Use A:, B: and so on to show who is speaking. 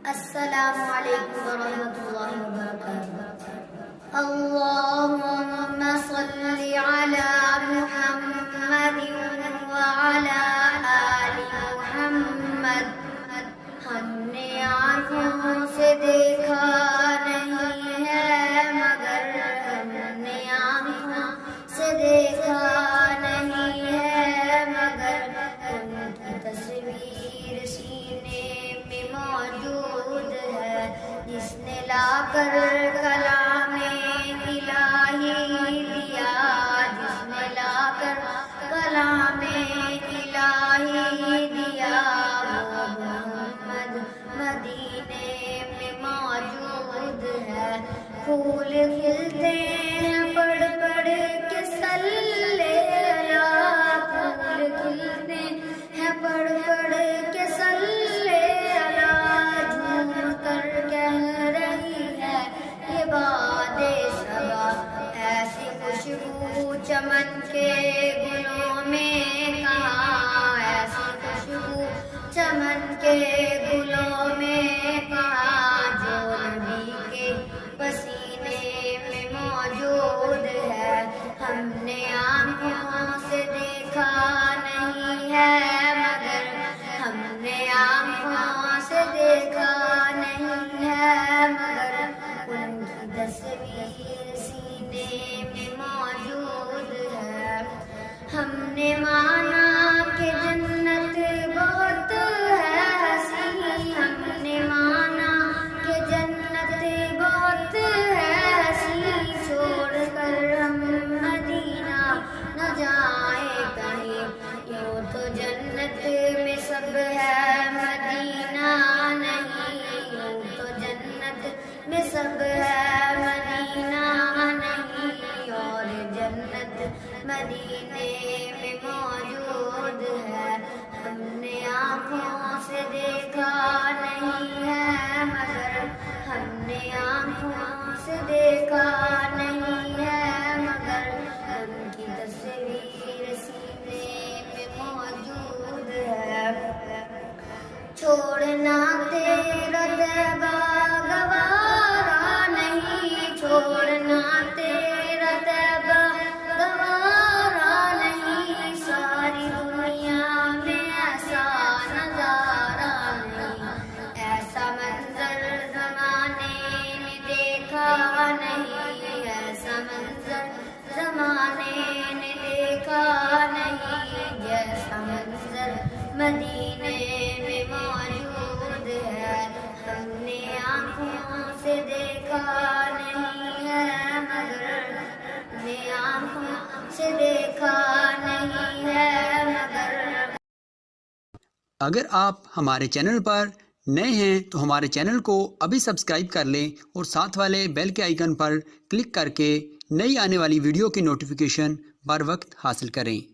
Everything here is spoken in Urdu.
A: السلام علیکم ورحمۃ اللہ وبرکاتہ۔ اللہم صل علی محمد وعلی آل محمد۔ ہم نے آنکھوں سے دیکھا نہیں ہے مگر ہم نے آنکھوں سے دیکھا نہیں ہے مگر ان کی تصویر سینے میں موجود ہے، جس نے لا کر کلام الہی دیا، جس نے لا کر کلام الہی دیا، وہ محمد مدینے میں موجود ہے۔ پھول کھلتے ہیں پڑھ پڑھ کے صلی اللہ، پھول کھلتے ہیں پڑھ پڑھ کے صلی اللہ، جھوم کر کہہ رہی ہے یہ باد صبا، ایسی خوشبو چمن کے گلوں میں کہاں، ایسی خوشبو چمن کے گلوں میں کہاں، جو نبی کے پسینے میں موجود ہے۔ ہم نے آنکھوں سے دیکھا نہیں ہے مگر ہم نے آنکھوں سے دیکھا نہیں ہے مگر ان کی تصویر سینے میں موجود ہے۔ ہم نے مانا کہ جنت بہت ہے حسین، ہم نے مانا کہ جنت بہت ہے حسین، چھوڑ کر ہم مدینہ نہ جائیں کہیں، یوں تو جنت میں سب ہے مدینہ نہیں، یوں تو جنت میں سب ہے مدینہ نہیں، اور جنت مدینے میں موجود ہے۔ ہم نے آنکھوں سے دیکھا نہیں ہے مگر ہم نے آنکھوں سے دیکھا نہیں ہے مگر ان کی تصویر سینے میں موجود ہے۔ چھوڑنا تیرا طیبہ گوارا نہیں، چھوڑنا تیرا طیبہ گوارا نہیں، ساری دنیا میں ایسا نظارہ نہیں، ایسا منظر زمانے نے دیکھا نہیں، ایسا منظر زمانے نے دیکھا نہیں، جیسا منظر مدینے میں موجود ہے۔ ہم نے آنکھوں سے دیکھا نہیں ہے مگر ہم نے آنکھوں سے دیکھا نہیں ہے مگر۔
B: اگر آپ ہمارے چینل پر نئے ہیں تو ہمارے چینل کو ابھی سبسکرائب کر لیں اور ساتھ والے بیل کے آئیکن پر کلک کر کے نئی آنے والی ویڈیو کی نوٹیفیکیشن بر وقت حاصل کریں۔